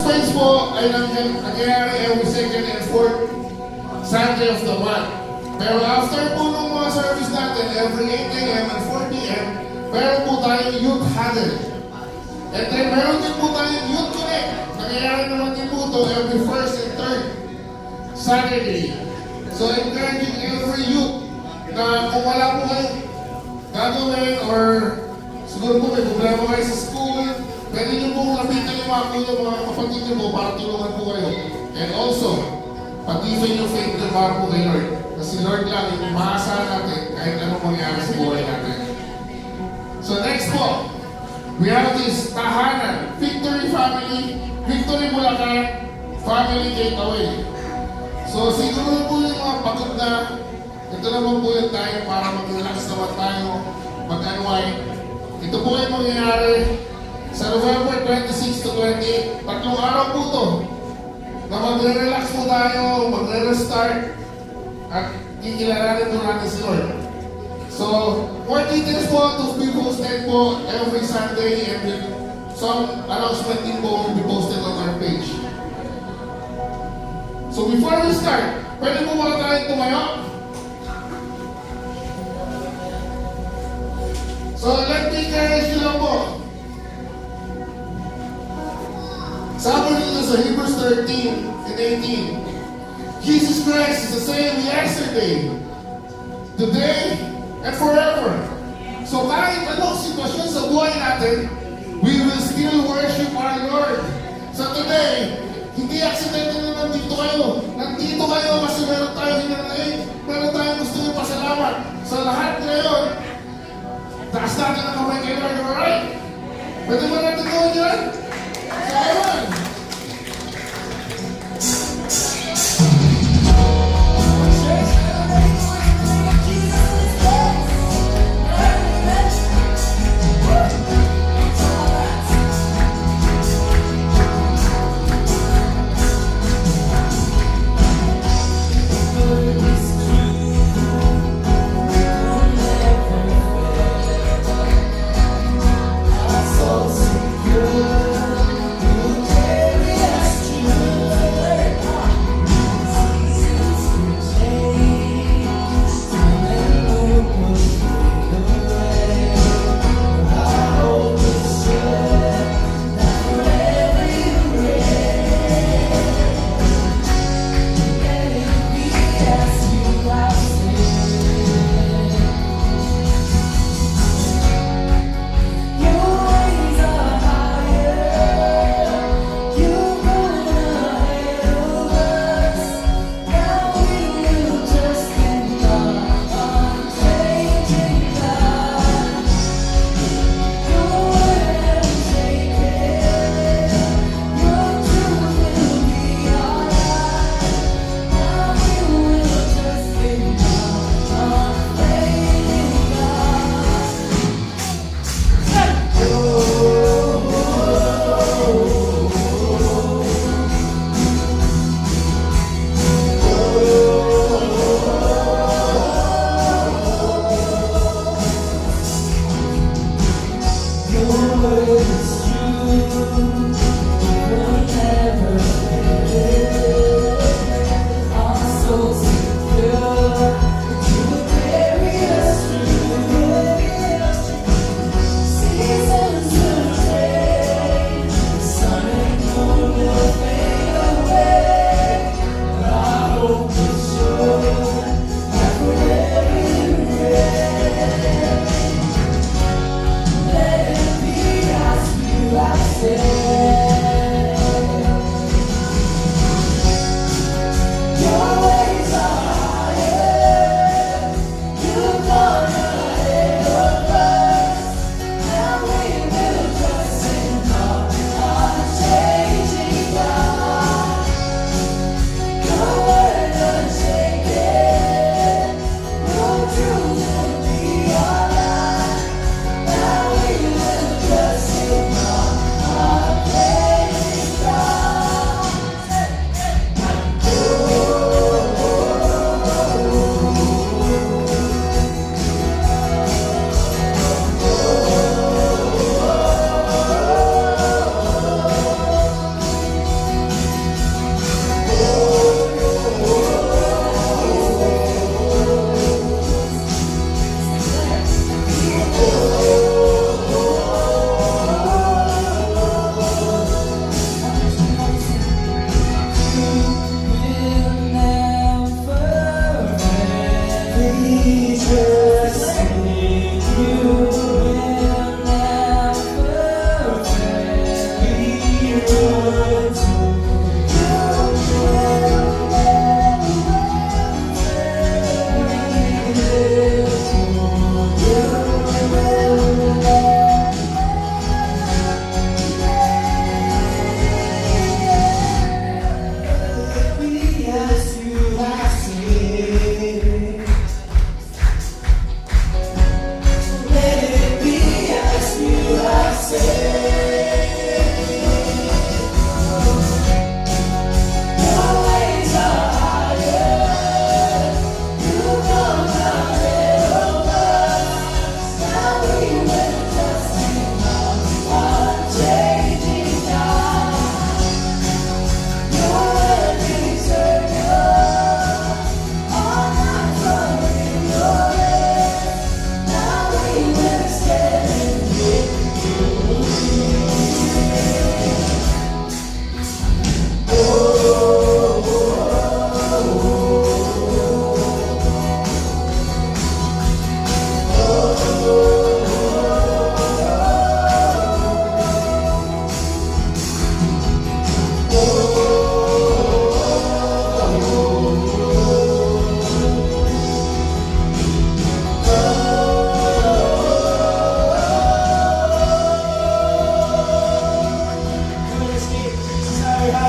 Praise po ay nangyayari every second and fourth Sunday of the month. Pero after po nung mga service natin, every 8 a.m. and 4 p.m., meron po tayong youth huddle. And then meron din po tayong youth connect. Nangyayari naman din po ito every first and third Saturday. So encouraging every youth na kung wala po kayo gagawin or siguro po may problema kayo sa school, pwede nyo pong lapitan yung mga kuya, mga kapatid nyo po para tulungan po kayo. And also, pag-ibig yung faith nyo para po kay Lord. Kasi Lord lang, yung maasahan natin kahit anong mangyari sa buhay natin. So next po, we have this tahanan, Victory Family, Victory Bulacan, Family Gateway. So siguro po yung mga pagod na, ito naman po yung tayo para mag-relax naman tayo, mag-unwind. Ito po yung mangyayari sa November 26 to 28. 3 araw po ito na magre-relax po tayo, magre-restart at kikilalanin po natin si Lord. So, more details po to be posted po every Sunday and then some announcement din po will be posted on our page. So before we start, pwede po ba tayo tumayo? So let me encourage you lang po. Sabi nito sa Hebrews 13 and 18, Jesus Christ is the same yesterday, today, and forever. So kahit anong sitwasyon sa buhay natin, we will still worship our Lord. So today, hindi accidental na nandito kayo. Nandito kayo kasi meron tayo hinanayin. Meron tayong gusto yung pasalamat. Sa lahat ngayon, taas natin ang kamay kay Lord, alright? Pwede ba natin gawin yan? So, ewan! So secure.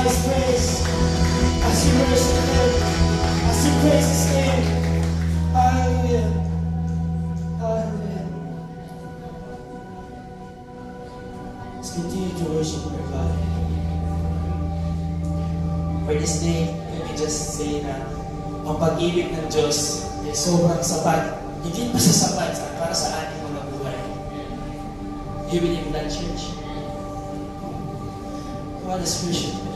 His praise. As you worship Him, as you praise His name. Hallelujah. Hallelujah. Let's continue to worship our God. For this day, let me just say na ang pag-ibig ng Diyos ay sobrang sapat. Hindi pa sa sapat para sa ating mga buhay. You believe in that, church? What is worship?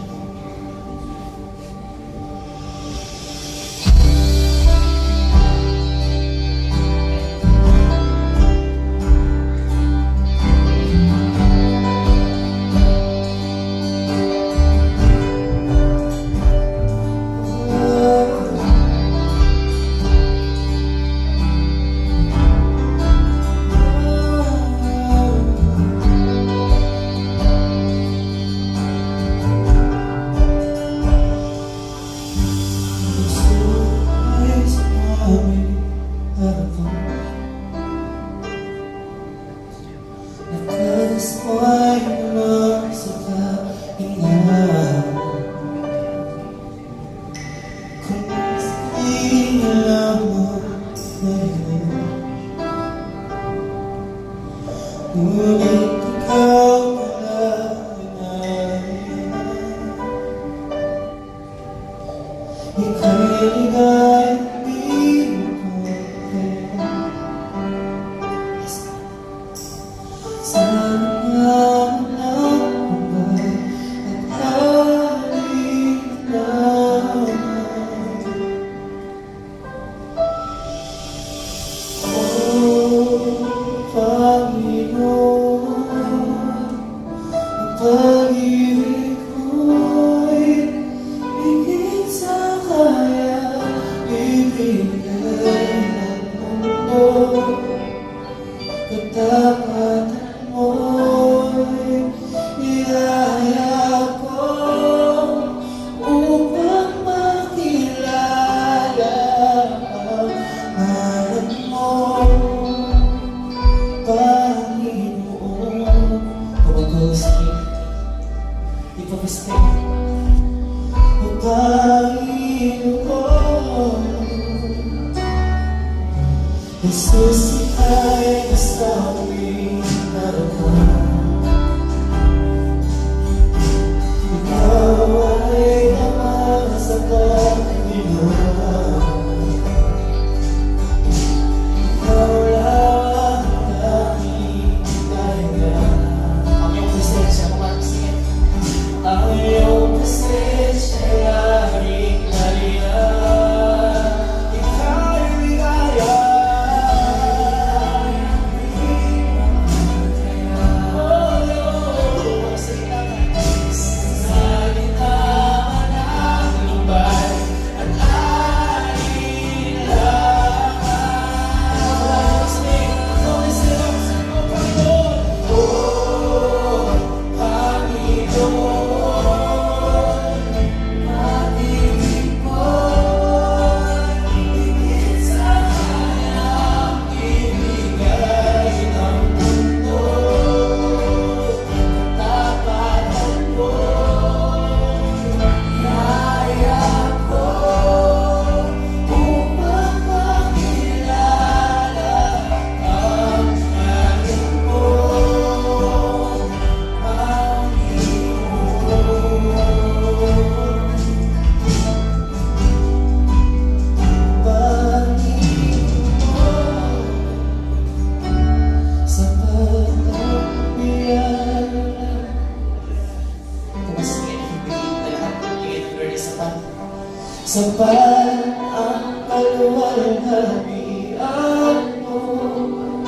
Ngunit ikaw palagi ika'y ligay di mo sana naman at halinaman. Panginoon, ang pag-ibig ko'y higit sa kaya ibigay ng mundo. Katapatan mo'y ihahayag ko upang makilala ang ngalan mo. Panginoon, pumagosip, ipapastay. O Panginoon, Jesus ay basta aming naroon. Ikaw ay naman sa Panginoon. Ikaw lang ang aming kailangan. Ang iyong presensya, kumagisingin. Ang iyong presensya ay kaliyan. Ika'y ligaya. Sapat ang kaluwalhatian mo,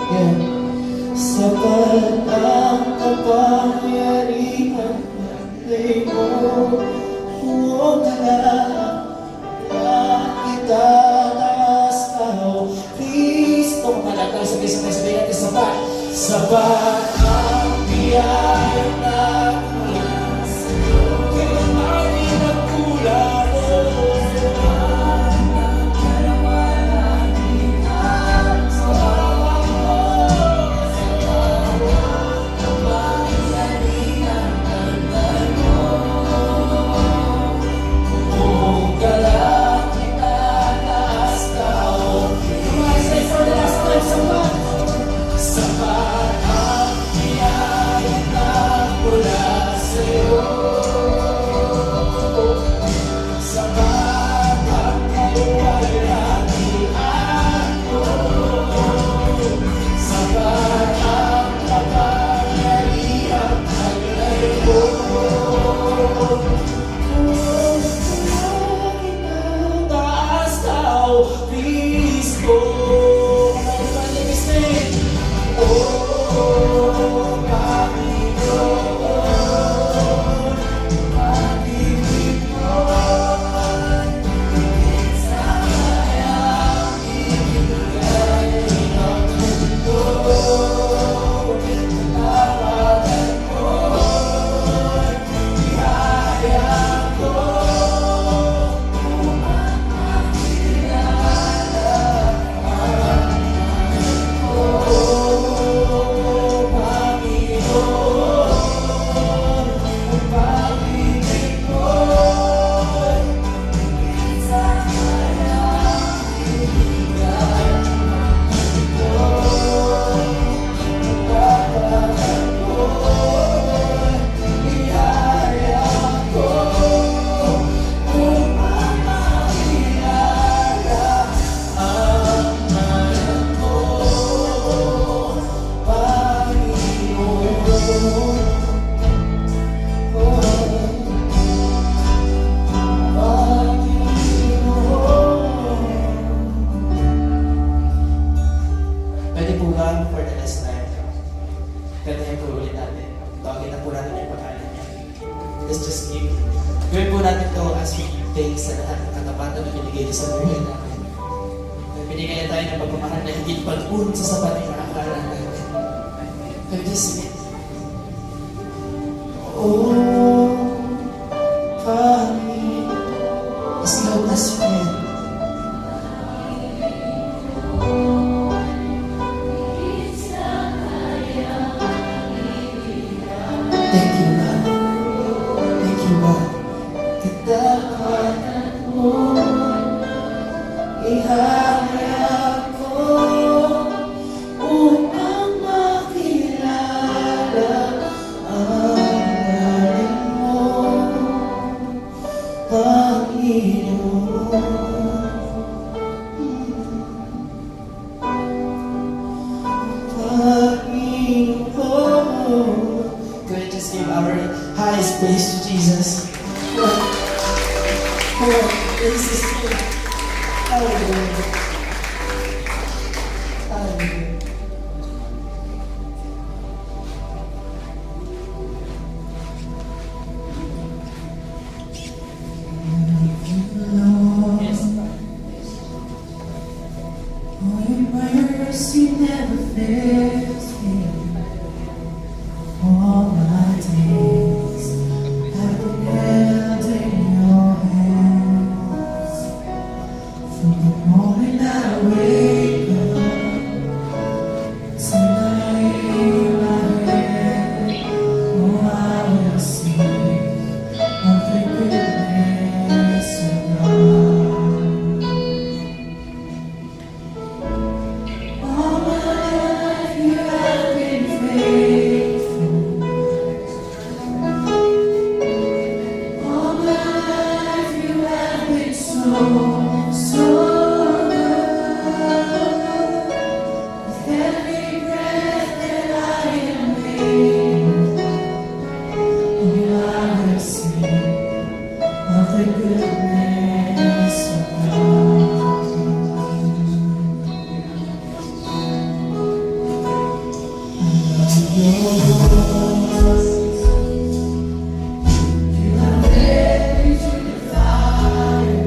yeah. Sapat ang kapangyarihan ng name mo. Huwag ka na kita taas tao Kristo. Malataw, sabay-sabay natin, sapat. Sapat ang biyaya na mula sa'yo. Kailangan di nagkulang. Gawin po natin ito as we give thanks sa lahat ng katapatan na binigay niya sa buhay natin. Binigay niya tayo ng pagmamahal na higit pag-un sa sapat ng nakakala natin. Can we just sing it? Oh, Panginoon, as loud as you can. Thank you, Lord. Thank you, Lord. Katapatan mo, ihahayag ko upang makilala ang galing mo, Panginoon. Panginoon. Can we just give our highest praise to Jesus? Lord, praise His name. Hallelujah. Hallelujah. Yes. Oh, your mercy never fails me. All my days I've been held in your hands. From the moment I wake up till I lay my head, oh, I will sing of the goodness of God. All my life you have been faithful. All my life you have been so, so good. With every breath that I am able, oh, I will sing of the goodness of God. I love your voice. You have led me through the fire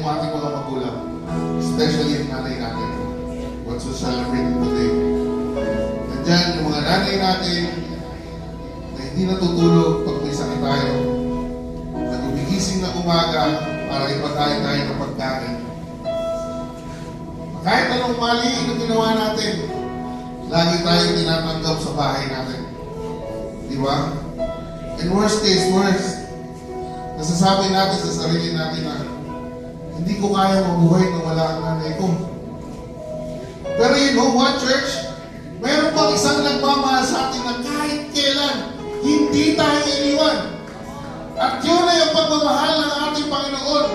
yung ating mga magulang, especially yung nanay natin. What's we celebrating today? Nandyan yung mga nanay natin na hindi natutulog pag may sakit tayo. Nagumigising na umaga para ipagkain tayo ng pagkain. Kahit anong mali yung ginawa natin, lagi tayong tinatanggap sa bahay natin. Di ba? And worst case, worst, nasasabi natin sa sarili natin na hindi ko kaya mabuhay na wala ang nanay ko. Pero you know what, church? Meron pang isang nagmamahal sa atin na kahit kailan, hindi tayo iniwan. At yun ay ang pagmamahal ng ating Panginoon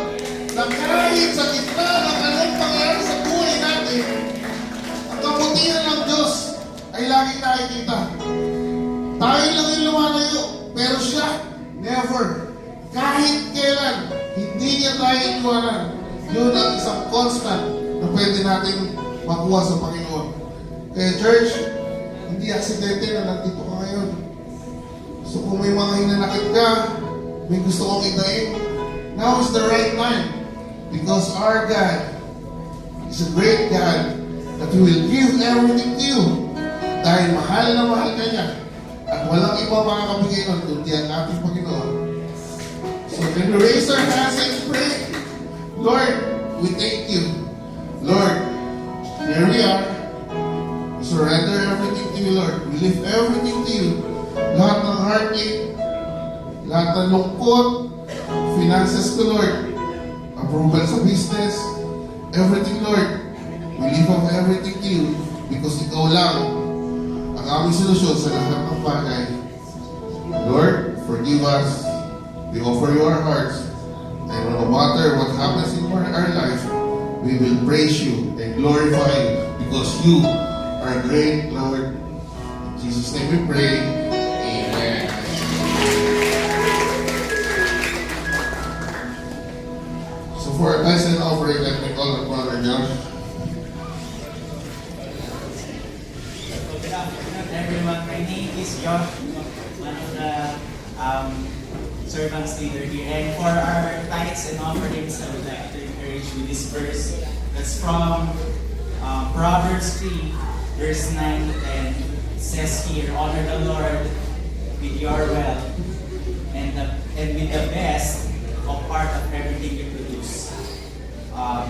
na kahit sa gitna ng anong pangyayari sa buhay natin, ang kabutihan ng Diyos ay laging nakikita. Tayo lang yung lumalayo, pero siya, never. Kahit kailan, hindi niya tayo iniwanan. Yun ang isang constant na pwede natin makuha sa Panginoon. Kaya church, hindi aksidente na nandito ka ngayon. So kung may mga hinanakit ka, may gusto kong itain, now is the right time. Because our God is a great God that He will give everything to you. Dahil mahal na mahal ka niya. At walang iba makakabigay nun kundi ang ating Panginoon. So can we raise our hands and pray? Lord, we thank you. Lord, here we are. We surrender everything to you, Lord. We lift everything to you. Lahat ng heartache, lahat ng lungkot, finances ko, Lord. Approval sa business, everything, Lord. We lift up everything to you because ikaw lang ang aming solusyon sa lahat ng bagay. Lord, forgive us. We offer you our hearts. And no matter what happens in our life, we will praise you and glorify you because you are great, Lord. In Jesus' name we pray. Amen. So for our tithes and offering, let me call the Brother Josh. Good afternoon, everyone. My name is Josh, one of the servants leader here. And for our tithes and offerings, I would like to encourage you this verse. That's from Proverbs 3, verse 9 to 10. It says here, honor the Lord with your wealth and with the best of part of everything you produce.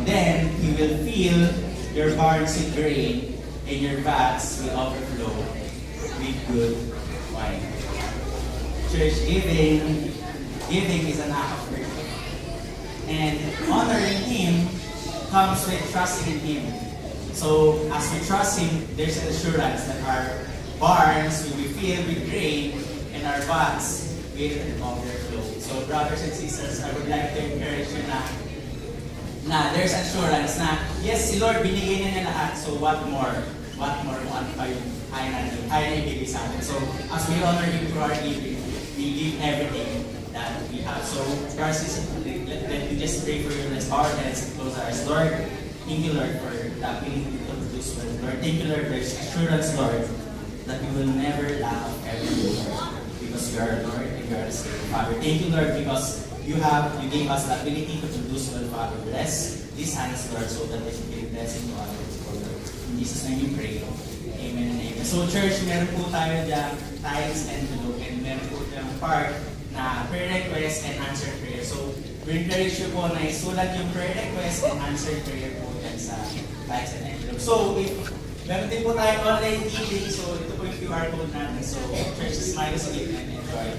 Then He will fill your barns with grain and your vats will overflow with good wine. Church, giving is an act of worship. And honoring Him comes with trusting in Him. So as we trust Him, there's an assurance that our barns will be filled with grain and our vats will overflow. So brothers and sisters, I would like to encourage you na there's assurance na yes, si Lord binigay niya lahat, so what more? What more kung ano pa yung kaya na ibigay sa atin. So as we honor Him through our giving, we give everything that we have. So brothers and sisters, let me just pray for you. Let's bow our heads and close our eyes. Lord, thank you, Lord, for the ability to produce well. Lord, thank you, Lord, there's assurance, Lord, that we will never lack of everything, Lord, because you are Lord and you are the Savior. Father, thank you, Lord, because you gave us the ability to produce well, Father. Bless these hands, Lord, so that they can be a blessing to others, Lord. In Jesus' name we pray. Amen and amen. So, church, meron po tayo dyan tithes and tulog, and meron po dyan part na prayer request and answered prayer. So, we encourage you po na isulat yung prayer request and answered prayer po dyan sa tithes and envelope. So, meron din po tayo online giving. So, ito po yung QR code natin. So, church, smile, sleep, and enjoy.